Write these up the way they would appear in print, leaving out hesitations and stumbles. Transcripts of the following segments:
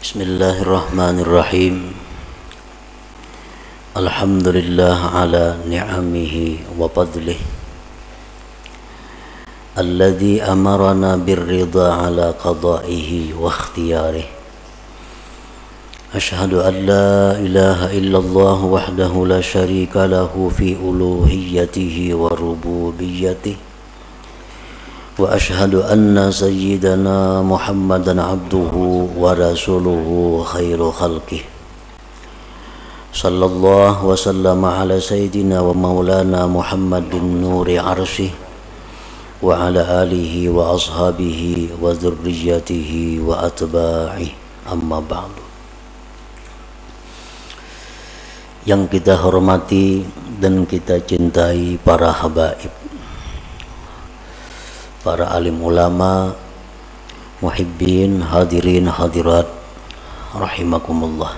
Bismillahirrahmanirrahim. Alhamdulillah ala ni'amihi wa fadlih alladhi amarana birrida ala qada'ihi wa ikhtiyarih. Ashhadu an la ilaha illallah wahdahu la syarika lahu fi uluhiyyatihi wa rububiyyatihi. Wa ashhadu anna sayyidana Muhammadan abduhu wa rasuluhu khairu khalqih. Sallallahu wa sallama ala sayyidina wa maulana Muhammadin nuri arsyih wa ala alihi wa ashabihi wa dzurriyyatihi wa atba'ih, amma ba'du. Yang kita hormati dan kita cintai para habaib, para alim ulama, muhibbin, hadirin, hadirat, rahimakumullah.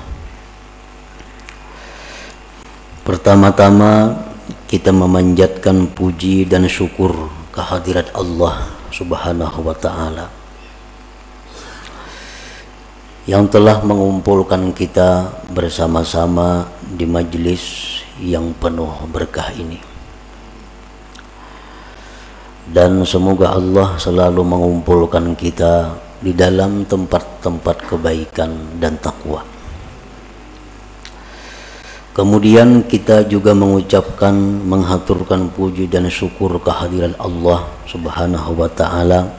Pertama-tama kita memanjatkan puji dan syukur kehadirat Allah Subhanahu wa ta'ala yang telah mengumpulkan kita bersama-sama di majelis yang penuh berkah ini. Dan semoga Allah selalu mengumpulkan kita di dalam tempat-tempat kebaikan dan takwa. Kemudian kita juga mengucapkan, menghaturkan puji dan syukur kehadiran Allah Subhanahu wa ta'ala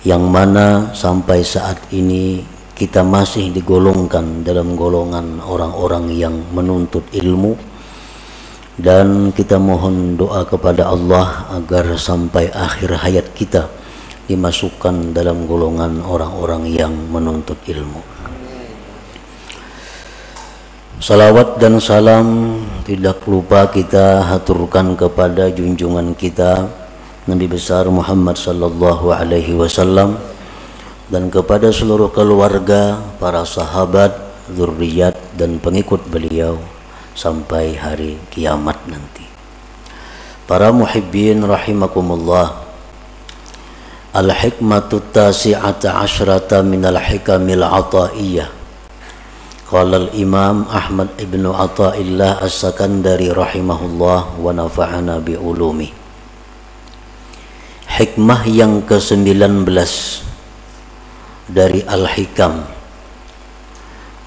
yang mana sampai saat ini kita masih digolongkan dalam golongan orang-orang yang menuntut ilmu. Dan kita mohon doa kepada Allah agar sampai akhir hayat kita dimasukkan dalam golongan orang-orang yang menuntut ilmu. Salawat dan salam tidak lupa kita haturkan kepada junjungan kita Nabi besar Muhammad sallallahu alaihi wasallam dan kepada seluruh keluarga, para sahabat, zurriyat dan pengikut beliau sampai hari kiamat nanti. Para muhibbin rahimakumullah, al-hikmatu tasi'ata asyrata minal hikamil ataiyah. Qala al-imam Ahmad ibn Athaillah as-Sakandari rahimahullah wa nafa'ana bi ulumi. Hikmah yang ke-19 dari al-hikam,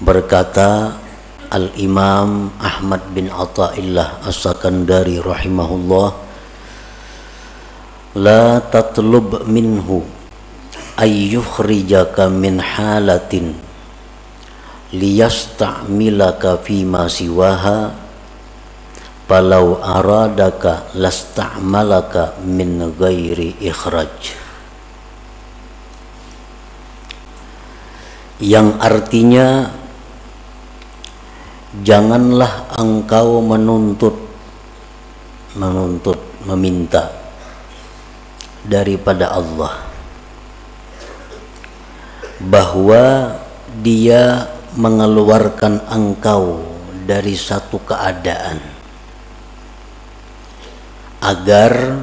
berkata Al-Imam Ahmad bin Athaillah As-Sakandari rahimahullah, la tatlub minhu ayyukhrijaka min halatin liyasta'milaka fima siwaha falau aradaka lasta'malaka min ghairi ikhraj. Yang artinya, janganlah engkau meminta daripada Allah bahwa Dia mengeluarkan engkau dari satu keadaan agar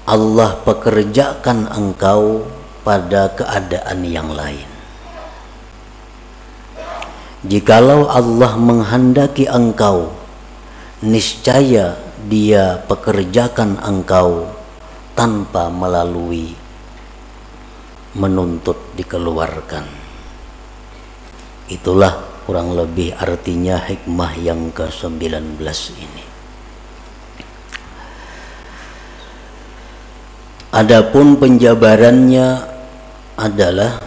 Allah pekerjakan engkau pada keadaan yang lain. Jikalau Allah menghendaki engkau, niscaya Dia pekerjakan engkau tanpa melalui menuntut dikeluarkan. Itulah kurang lebih artinya hikmah yang ke-19 ini. Adapun penjabarannya adalah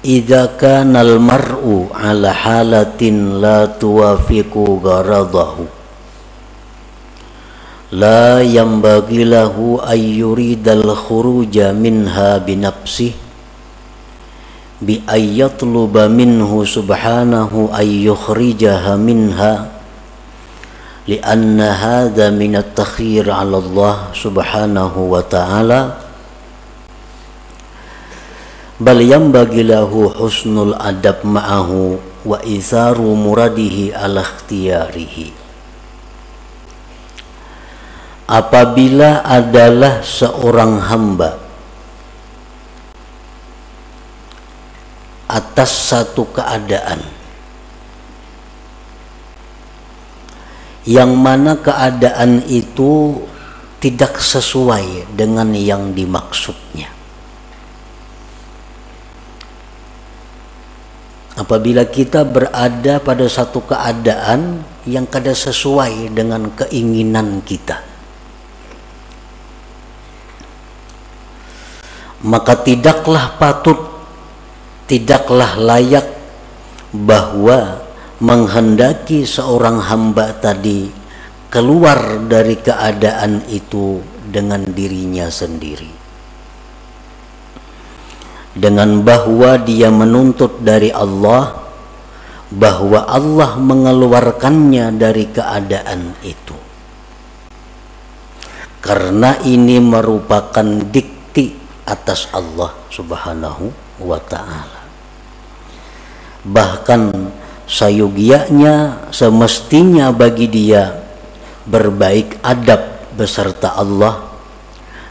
idza kana al-mar'u ala halatin la tuwafiqu gharadahu la yanbaghi lahu ay yuridal khuruja minha bi nafsihi bi ayyatluba minhu subhanahu ay yukhrijaha minha li'anna hadha min at-takhir 'ala Allah subhanahu wa ta'ala, bal yanbaghi lahu husnul adab ma'ahu wa itharu muradihi ala ikhtiyarihi. Apabila adalah seorang hamba atas satu keadaan yang mana keadaan itu tidak sesuai dengan yang dimaksudnya. Apabila kita berada pada satu keadaan yang kada sesuai dengan keinginan kita, maka tidaklah patut, tidaklah layak bahwa menghendaki seorang hamba tadi keluar dari keadaan itu dengan dirinya sendiri, dengan bahwa dia menuntut dari Allah bahwa Allah mengeluarkannya dari keadaan itu, karena ini merupakan dikti atas Allah Subhanahu wa ta'ala. Bahkan sayogianya semestinya bagi dia berbaik adab beserta Allah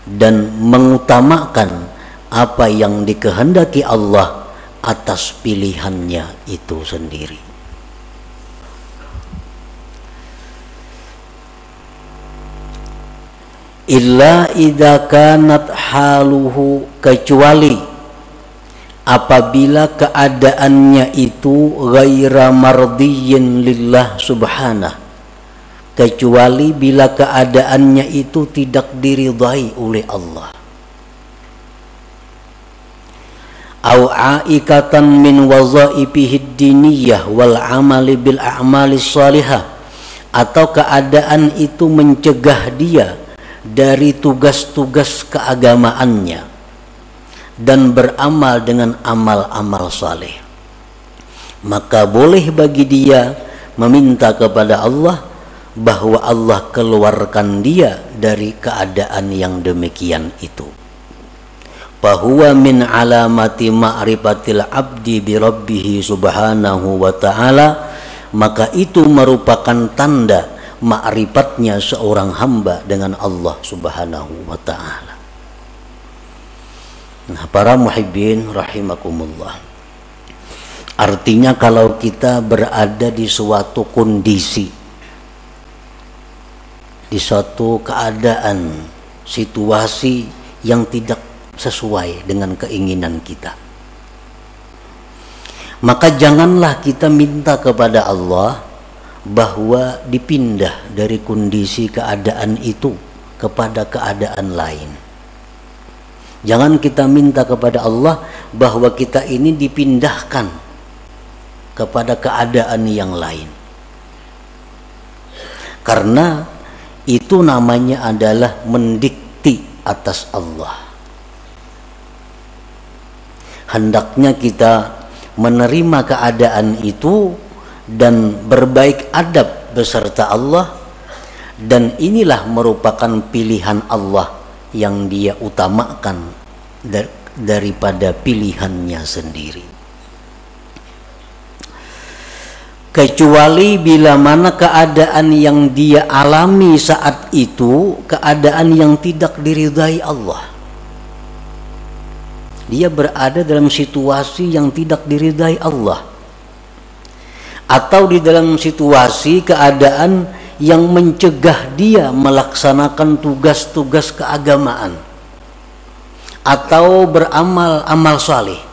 dan mengutamakan apa yang dikehendaki Allah atas pilihannya itu sendiri. Illa idza kanat haluhu, kecuali apabila keadaannya itu ghaira mardiyyin lillah subhanah, kecuali bila keadaannya itu tidak diridhai oleh Allah. Au aikatan min wazaifihid diniyah wal amali bil a'malis salihah, atau keadaan itu mencegah dia dari tugas-tugas keagamaannya dan beramal dengan amal-amal saleh, maka boleh bagi dia meminta kepada Allah bahwa Allah keluarkan dia dari keadaan yang demikian itu. Fahuwa min alamati ma'rifatil abdi bi rabbih subhanahu wa ta'ala, maka itu merupakan tanda ma'rifatnya seorang hamba dengan Allah subhanahu wa ta'ala. Nah, para muhibbin rahimakumullah, artinya kalau kita berada di suatu kondisi, di suatu keadaan, situasi yang tidak sesuai dengan keinginan kita, maka janganlah kita minta kepada Allah bahwa dipindah dari kondisi keadaan itu kepada keadaan lain. Jangan kita minta kepada Allah bahwa kita ini dipindahkan kepada keadaan yang lain, karena itu namanya adalah mendikti atas Allah. Hendaknya kita menerima keadaan itu dan berbaik adab beserta Allah, dan inilah merupakan pilihan Allah yang dia utamakan daripada pilihannya sendiri. Kecuali bila mana keadaan yang dia alami saat itu keadaan yang tidak diridhai Allah. Dia berada dalam situasi yang tidak diridhai Allah, atau di dalam situasi keadaan yang mencegah dia melaksanakan tugas-tugas keagamaan atau beramal amal saleh.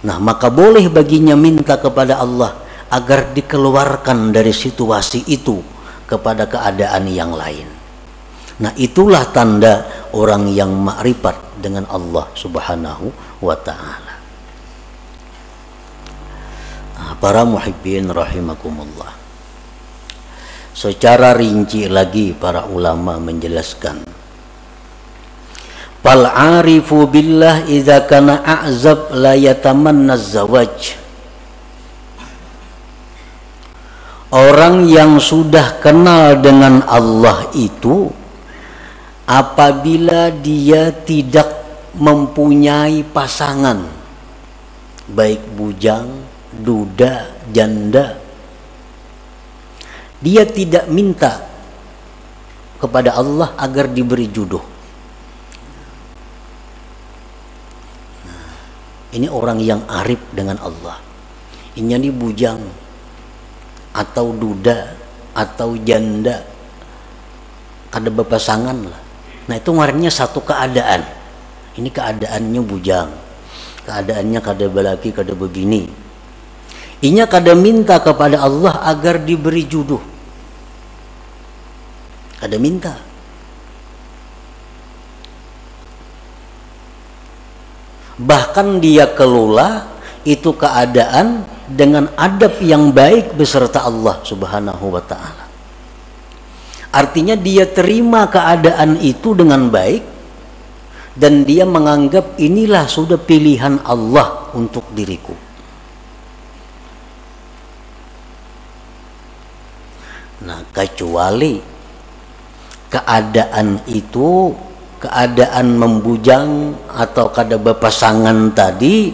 Nah, maka boleh baginya minta kepada Allah agar dikeluarkan dari situasi itu kepada keadaan yang lain. Nah, itulah tanda orang yang ma'rifat dengan Allah subhanahu wa ta'ala. Nah, para muhibbin rahimakumullah, secara rinci lagi para ulama menjelaskan, fal arifu billah idza kana a'zab la yatamanna zawaj. Orang yang sudah kenal dengan Allah itu, apabila dia tidak mempunyai pasangan, baik bujang, duda, janda, dia tidak minta kepada Allah agar diberi jodoh. Ini orang yang arif dengan Allah. Ini bujang atau duda atau janda, kada berpasangan lah. Nah itu ngarannya satu keadaan. Ini keadaannya bujang, keadaannya kada belaki, kada bebini. Inya kada minta kepada Allah agar diberi jodoh, kada minta. Bahkan dia kelola itu keadaan dengan adab yang baik beserta Allah Subhanahu wa ta'ala. Artinya dia terima keadaan itu dengan baik dan dia menganggap inilah sudah pilihan Allah untuk diriku. Nah, kecuali keadaan itu, keadaan membujang atau kada berpasangan tadi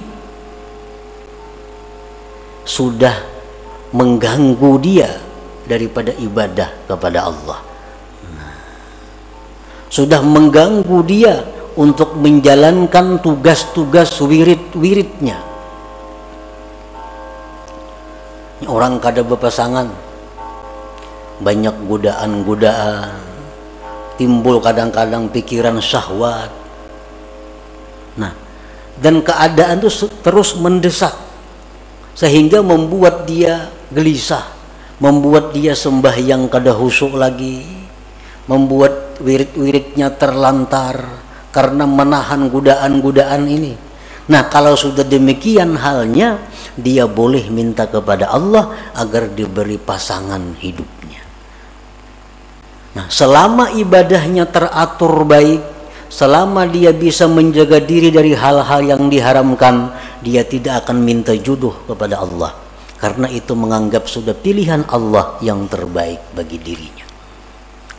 sudah mengganggu dia daripada ibadah kepada Allah. Sudah mengganggu dia untuk menjalankan tugas-tugas wirid-wiridnya. Orang kada berpasangan, banyak godaan-godaan, timbul kadang-kadang pikiran syahwat. Nah, dan keadaan itu terus mendesak sehingga membuat dia gelisah, membuat dia sembahyang kada khusyuk lagi, membuat wirid-wiridnya terlantar karena menahan godaan-godaan ini. Nah, kalau sudah demikian halnya, dia boleh minta kepada Allah agar diberi pasangan hidupnya. Nah, selama ibadahnya teratur baik, selama dia bisa menjaga diri dari hal-hal yang diharamkan, dia tidak akan minta jodoh kepada Allah, karena itu menganggap sudah pilihan Allah yang terbaik bagi dirinya.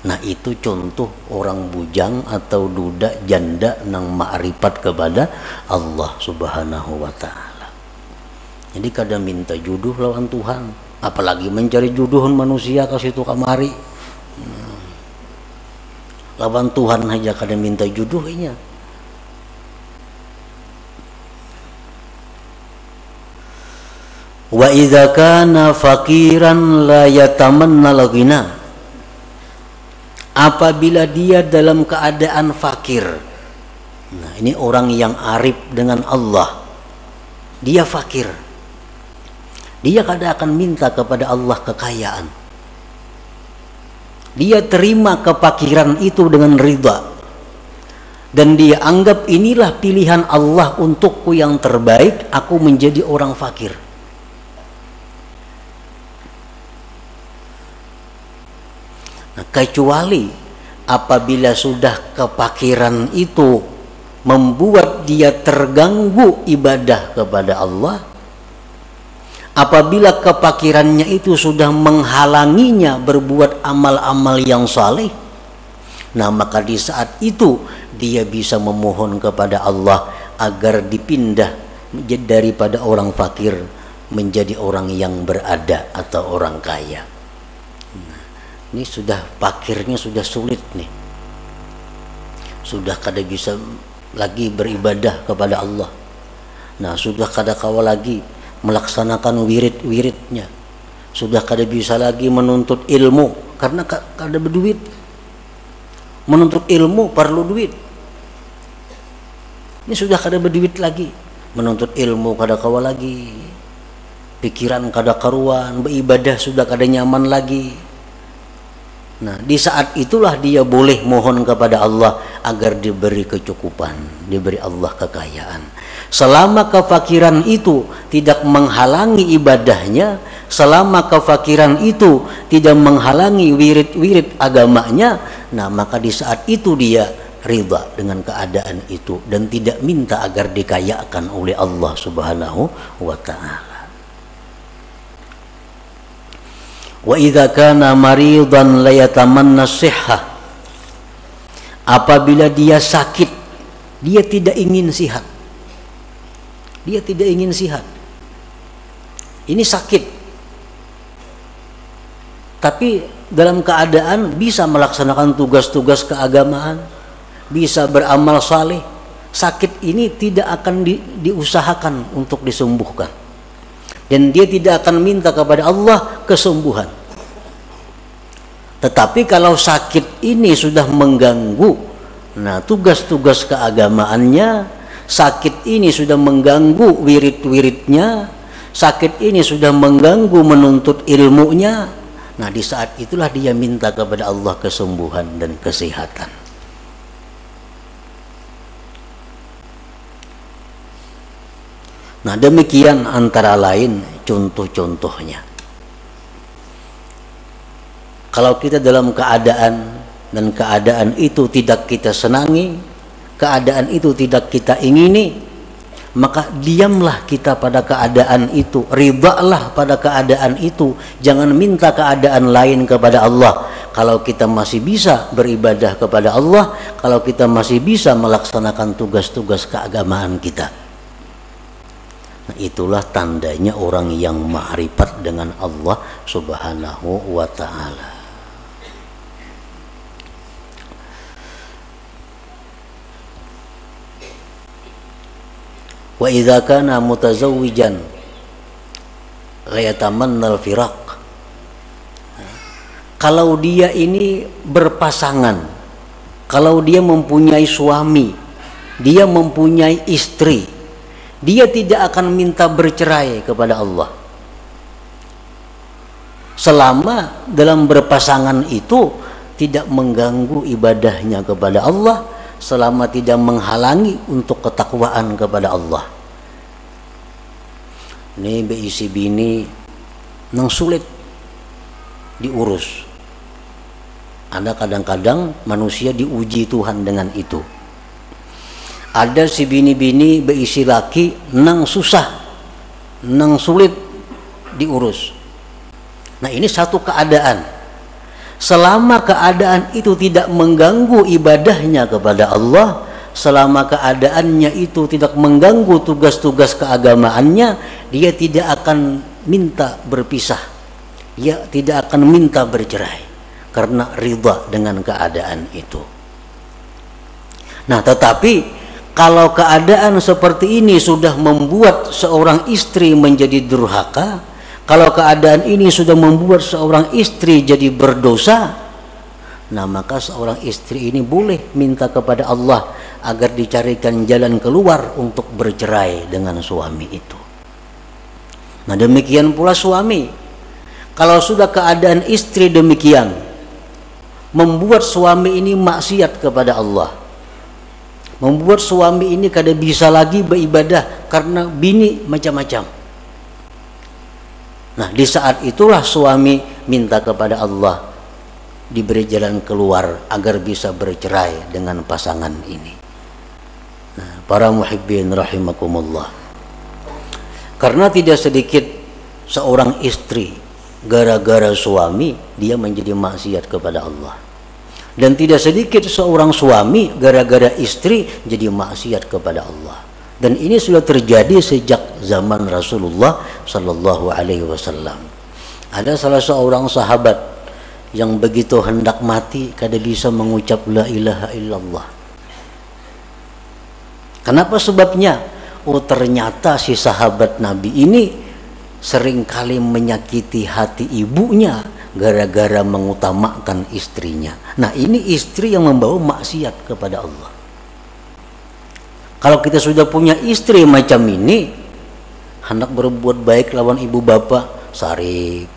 Nah, itu contoh orang bujang atau duda janda nang ma'rifat kepada Allah Subhanahu wa ta'ala. Jadi kadang minta jodoh lawan Tuhan, apalagi mencari jodohan manusia ke situ kamari. Lawan Tuhan aja kadang minta jodohnya. Wa idza kana faqiran la yatamanna al-ghina. Apabila dia dalam keadaan fakir. Nah, ini orang yang arif dengan Allah. Dia fakir. Dia kada akan minta kepada Allah kekayaan. Dia terima kefakiran itu dengan ridha. Dan dia anggap inilah pilihan Allah untukku yang terbaik, aku menjadi orang fakir. Nah, kecuali apabila sudah kefakiran itu membuat dia terganggu ibadah kepada Allah, apabila kefakirannya itu sudah menghalanginya berbuat amal-amal yang saleh, nah maka di saat itu dia bisa memohon kepada Allah agar dipindah daripada orang fakir menjadi orang yang berada atau orang kaya. Ini sudah fakirnya sudah sulit nih, sudah kada bisa lagi beribadah kepada Allah. Nah, sudah kada kawal lagi melaksanakan wirid-wiridnya, sudah kada bisa lagi menuntut ilmu karena kada berduit. Menuntut ilmu perlu duit. Ini sudah kada berduit lagi, menuntut ilmu kada kawal lagi, pikiran kada karuan, beribadah sudah kada nyaman lagi. Nah, di saat itulah dia boleh mohon kepada Allah agar diberi kecukupan, diberi Allah kekayaan. Selama kefakiran itu tidak menghalangi ibadahnya, selama kefakiran itu tidak menghalangi wirid-wirid agamanya, nah maka di saat itu dia ridha dengan keadaan itu dan tidak minta agar dikayakan oleh Allah Subhanahu wa ta'ala. Wa idza kana maridan la yatamanna sihhah. Apabila dia sakit, dia tidak ingin sihat. Dia tidak ingin sihat. Ini sakit. Tapi dalam keadaan bisa melaksanakan tugas-tugas keagamaan, bisa beramal saleh, sakit ini tidak akan diusahakan untuk disembuhkan, dan dia tidak akan minta kepada Allah kesembuhan. Tetapi kalau sakit ini sudah mengganggu, nah tugas-tugas keagamaannya, sakit ini sudah mengganggu wirid-wiridnya, sakit ini sudah mengganggu menuntut ilmunya, nah di saat itulah dia minta kepada Allah kesembuhan dan kesehatan. Nah demikian antara lain contoh-contohnya. Kalau kita dalam keadaan dan keadaan itu tidak kita senangi, keadaan itu tidak kita ingini, maka diamlah kita pada keadaan itu, ridhalah pada keadaan itu, jangan minta keadaan lain kepada Allah. Kalau kita masih bisa beribadah kepada Allah, kalau kita masih bisa melaksanakan tugas-tugas keagamaan kita, nah itulah tandanya orang yang ma'rifat dengan Allah Subhanahu wa ta'ala. Wa idza kana mutazawwijan la yatamanna al-firaq. Kalau dia ini berpasangan, kalau dia mempunyai suami, dia mempunyai istri, dia tidak akan minta bercerai kepada Allah selama dalam berpasangan itu tidak mengganggu ibadahnya kepada Allah, selama tidak menghalangi untuk ketakwaan kepada Allah. Ini beisi bini nang sulit diurus. Ada kadang-kadang manusia diuji Tuhan dengan itu. Ada si bini-bini beisi laki nang susah, nang sulit diurus. Nah ini satu keadaan. Selama keadaan itu tidak mengganggu ibadahnya kepada Allah, selama keadaannya itu tidak mengganggu tugas-tugas keagamaannya, dia tidak akan minta berpisah, dia tidak akan minta bercerai karena ridha dengan keadaan itu. Nah tetapi kalau keadaan seperti ini sudah membuat seorang istri menjadi durhaka, kalau keadaan ini sudah membuat seorang istri jadi berdosa, nah maka seorang istri ini boleh minta kepada Allah agar dicarikan jalan keluar untuk bercerai dengan suami itu. Nah demikian pula suami, kalau sudah keadaan istri demikian membuat suami ini maksiat kepada Allah, membuat suami ini kada bisa lagi beribadah karena bini macam-macam, nah di saat itulah suami minta kepada Allah diberi jalan keluar agar bisa bercerai dengan pasangan ini. Nah para muhibbin rahimakumullah, karena tidak sedikit seorang istri gara-gara suami dia menjadi maksiat kepada Allah, dan tidak sedikit seorang suami gara-gara istri jadi maksiat kepada Allah. Dan ini sudah terjadi sejak zaman Rasulullah Sallallahu Alaihi Wasallam. Ada salah seorang sahabat yang begitu hendak mati kada bisa mengucap la ilaha illallah. Kenapa sebabnya? Oh ternyata si sahabat Nabi ini seringkali menyakiti hati ibunya gara-gara mengutamakan istrinya. Nah ini istri yang membawa maksiat kepada Allah. Kalau kita sudah punya istri macam ini, hendak berbuat baik lawan ibu bapak, sarik.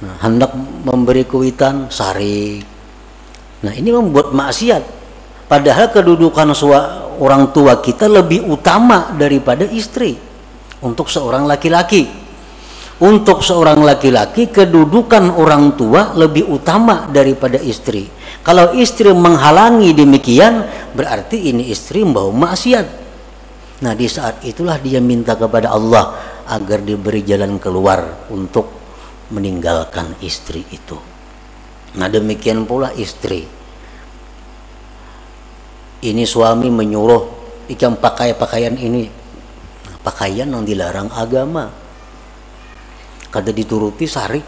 Nah, hendak memberi kuitan, sarik. Nah ini membuat maksiat. Padahal kedudukan orang tua kita lebih utama daripada istri. Untuk seorang laki-laki, untuk seorang laki-laki kedudukan orang tua lebih utama daripada istri. Kalau istri menghalangi demikian, berarti ini istri membawa maksiat. Nah di saat itulah dia minta kepada Allah agar diberi jalan keluar untuk meninggalkan istri itu. Nah demikian pula istri. Ini suami menyuruh ikam pakai pakaian ini, pakaian yang dilarang agama, kada dituruti sarik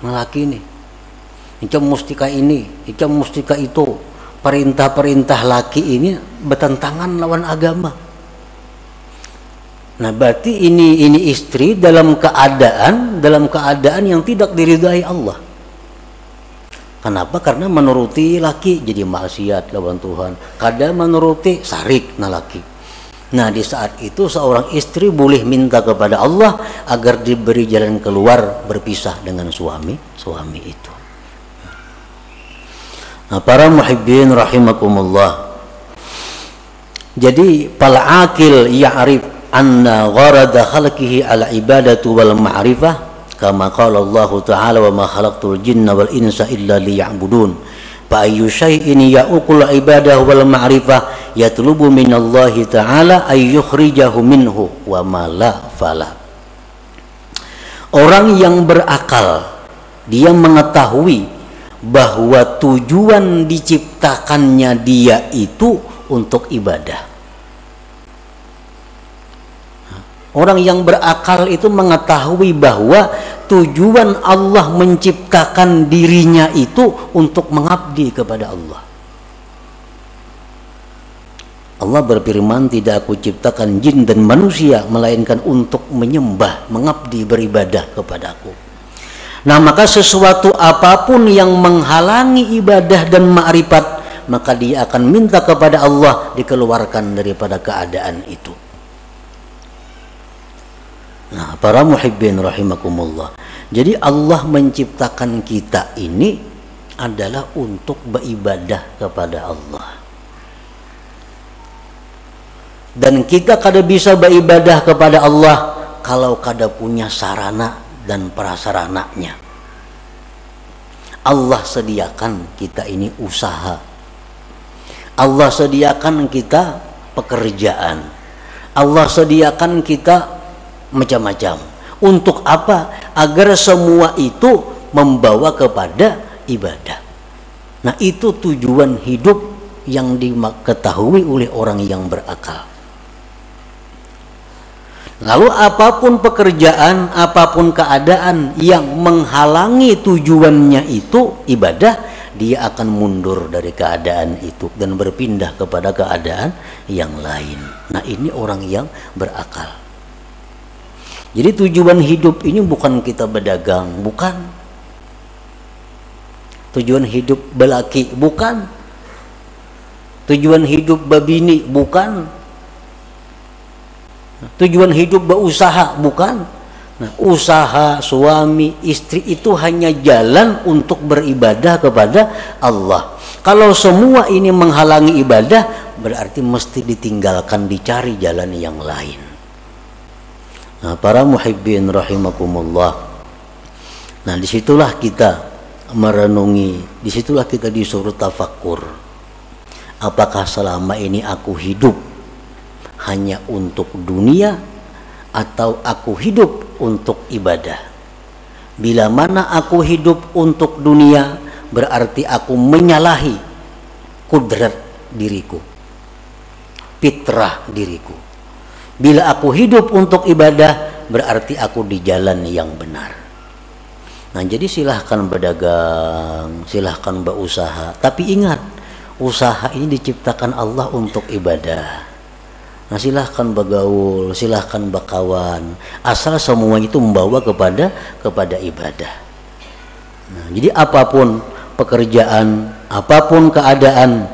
laki ini. Ikam mustika ini, ikam mustika itu, perintah-perintah laki ini bertentangan lawan agama. Nah, berarti ini istri dalam keadaan yang tidak diridhai Allah. Kenapa? Karena menuruti laki jadi maksiat lawan Tuhan. Kadang menuruti sarik na laki. Nah, di saat itu seorang istri boleh minta kepada Allah agar diberi jalan keluar berpisah dengan suami itu. Nah, para muhibbin rahimakumullah. Jadi fal aqil ya'rif anna gharada khalqihi ala ibadatu wal ma'rifah kama qala Allah ta'ala wa ma khalaqtul jinna wal insa illa liya'budun fa ayyu syai'in ya'uqul ibadah wal ma'rifah yatlubu minallahi ta'ala ay yukhrijahu minhu wa ma la fala. Orang yang berakal dia mengetahui bahwa tujuan diciptakannya dia itu untuk ibadah. Orang yang berakal itu mengetahui bahwa tujuan Allah menciptakan dirinya itu untuk mengabdi kepada Allah. Allah berfirman, tidak aku ciptakan jin dan manusia melainkan untuk menyembah, mengabdi, beribadah kepadaku. Nah, maka sesuatu apapun yang menghalangi ibadah dan ma'rifat, maka dia akan minta kepada Allah dikeluarkan daripada keadaan itu. Nah, para muhibbin rahimakumullah. Jadi Allah menciptakan kita ini adalah untuk beribadah kepada Allah. Dan kita kada bisa beribadah kepada Allah kalau kada punya sarana dan prasarananya. Allah sediakan kita ini usaha. Allah sediakan kita pekerjaan. Allah sediakan kita macam-macam. Untuk apa? Agar semua itu membawa kepada ibadah. Nah, itu tujuan hidup yang diketahui oleh orang yang berakal. Lalu apapun pekerjaan, apapun keadaan yang menghalangi tujuannya itu ibadah, dia akan mundur dari keadaan itu dan berpindah kepada keadaan yang lain. Nah, ini orang yang berakal. Jadi tujuan hidup ini bukan kita berdagang, bukan. Tujuan hidup belaki, bukan. Tujuan hidup babini, bukan. Tujuan hidup berusaha, bukan. Nah, usaha suami istri itu hanya jalan untuk beribadah kepada Allah. Kalau semua ini menghalangi ibadah, berarti mesti ditinggalkan, dicari jalan yang lain. Nah, para muhibbin rahimakumullah. Nah, disitulah kita merenungi, disitulah kita disuruh tafakkur. Apakah selama ini aku hidup hanya untuk dunia atau aku hidup untuk ibadah? Bila mana aku hidup untuk dunia, berarti aku menyalahi kudrat diriku, fitrah diriku. Bila aku hidup untuk ibadah, berarti aku di jalan yang benar. Nah, jadi silahkan berdagang, silahkan berusaha. Tapi ingat, usaha ini diciptakan Allah untuk ibadah. Nah, silahkan bergaul, silahkan berkawan, asal semua itu membawa kepada ibadah. Nah, jadi apapun pekerjaan, apapun keadaan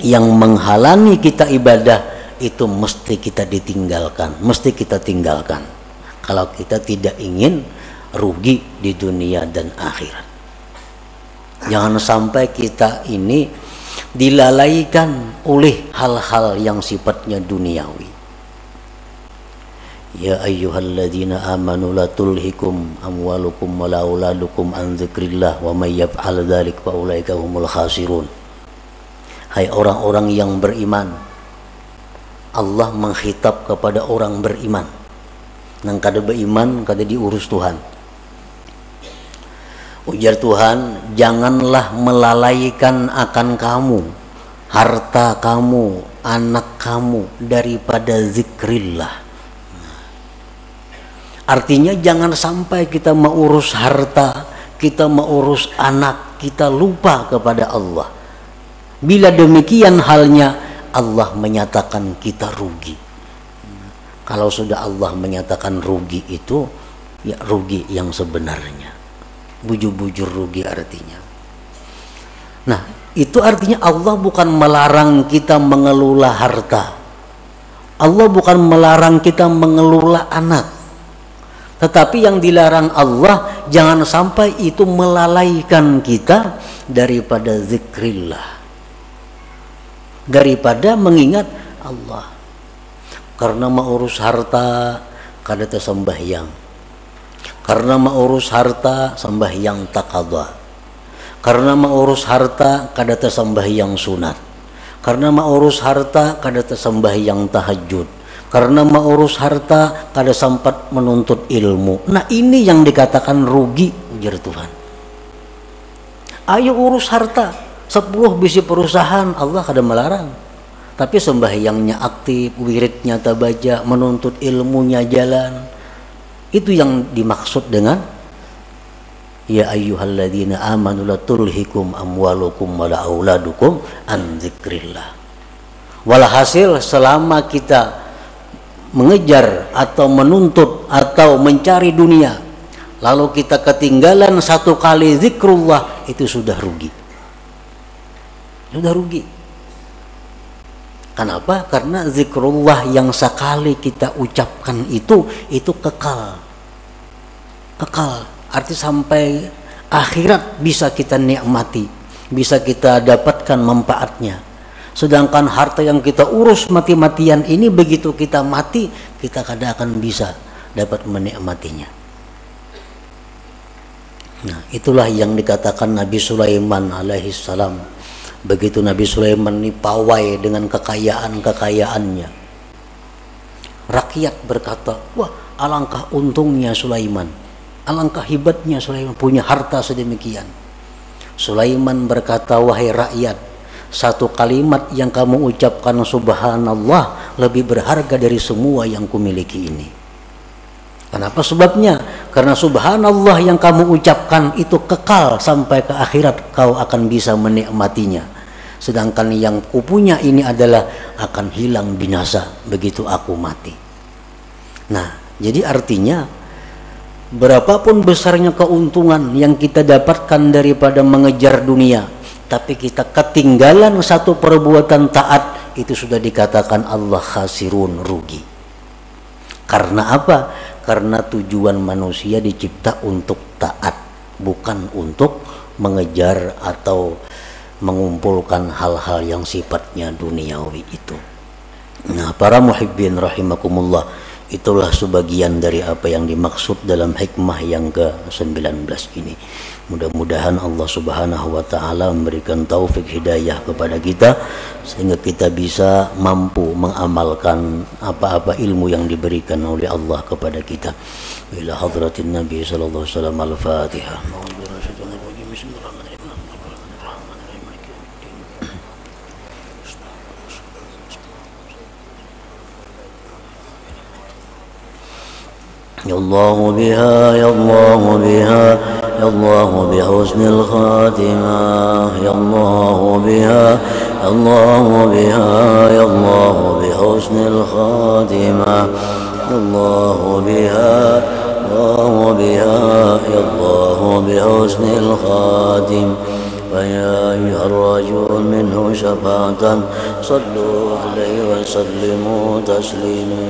yang menghalangi kita ibadah, itu mesti kita ditinggalkan, mesti kita tinggalkan kalau kita tidak ingin rugi di dunia dan akhirat. Jangan sampai kita ini dilalaikan oleh hal-hal yang sifatnya duniawi. Ya ayyuhalladzina amanu la tulhikum amwalukum wala auladukum an dzikrillah wa may yaf'al dzalik fa ulaika humul khasirun. Hai orang-orang yang beriman, Allah menghitab kepada orang beriman. Nang kada beriman kada diurus Tuhan. Ujar Tuhan, janganlah melalaikan akan kamu, harta kamu, anak kamu daripada zikrillah. Artinya jangan sampai kita mengurus harta, kita mengurus anak, kita lupa kepada Allah. Bila demikian halnya, Allah menyatakan kita rugi. Kalau sudah Allah menyatakan rugi itu, ya rugi yang sebenarnya. Bujur-bujur rugi artinya. Nah, itu artinya Allah bukan melarang kita mengelola harta. Allah bukan melarang kita mengelola anak. Tetapi yang dilarang Allah, jangan sampai itu melalaikan kita daripada zikrillah, daripada mengingat Allah. Karena mau urus harta kada sembahyang, karena mau urus harta sembahyang taqadha, karena mau urus harta kada sembahyang sunat, karena mau urus harta kada sembahyang tahajud, karena mau urus harta kada sempat menuntut ilmu. Nah, ini yang dikatakan rugi, ujar Tuhan. Ayo urus harta, 10 bisi perusahaan, Allah kada melarang. Tapi sembahyangnya aktif, wiridnya tabaja, menuntut ilmunya jalan. Itu yang dimaksud dengan ya ayyuhalladzina amanu la tulhikum amwalukum wala auladukum an dzikrillah. Walhasil selama kita mengejar atau menuntut atau mencari dunia, lalu kita ketinggalan satu kali zikrullah, itu sudah rugi. Sudah rugi. Kenapa? Karena zikrullah yang sekali kita ucapkan itu kekal. Kekal, arti sampai akhirat bisa kita nikmati, bisa kita dapatkan manfaatnya. Sedangkan harta yang kita urus mati-matian ini, begitu kita mati, kita kada akan bisa dapat menikmatinya. Nah, itulah yang dikatakan Nabi Sulaiman alaihissalam. Begitu Nabi Sulaiman ini pawai dengan kekayaan-kekayaannya, rakyat berkata, wah alangkah untungnya Sulaiman, alangkah hebatnya Sulaiman punya harta sedemikian. Sulaiman berkata, wahai rakyat, satu kalimat yang kamu ucapkan subhanallah lebih berharga dari semua yang kumiliki ini. Kenapa sebabnya? Karena subhanallah yang kamu ucapkan itu kekal sampai ke akhirat, kau akan bisa menikmatinya. Sedangkan yang kupunya ini adalah akan hilang binasa begitu aku mati. Nah, jadi artinya berapapun besarnya keuntungan yang kita dapatkan daripada mengejar dunia, tapi kita ketinggalan satu perbuatan taat, itu sudah dikatakan Allah khasirun, rugi. Karena apa? Karena tujuan manusia dicipta untuk taat, bukan untuk mengejar atau mengumpulkan hal-hal yang sifatnya duniawi itu. Nah, para muhibbin rahimakumullah, itulah sebagian dari apa yang dimaksud dalam hikmah yang ke-19 ini. Mudah-mudahan Allah Subhanahu wa taala memberikan taufik hidayah kepada kita sehingga kita bisa mampu mengamalkan apa-apa ilmu yang diberikan oleh Allah kepada kita. Ila hadratin Nabi sallallahu alaihi wasallam. Al-Fatihah. يا الله بها يا الله بها يا الله بحسن الخاتمة يا الله بها يا الله بها يا الله بحسن الخاتمة يا الله بها يا الله بها يا الله بحسن الخاتم فيا أيها الرجل منه شفاعة صلوا عليه وسلموا تسليما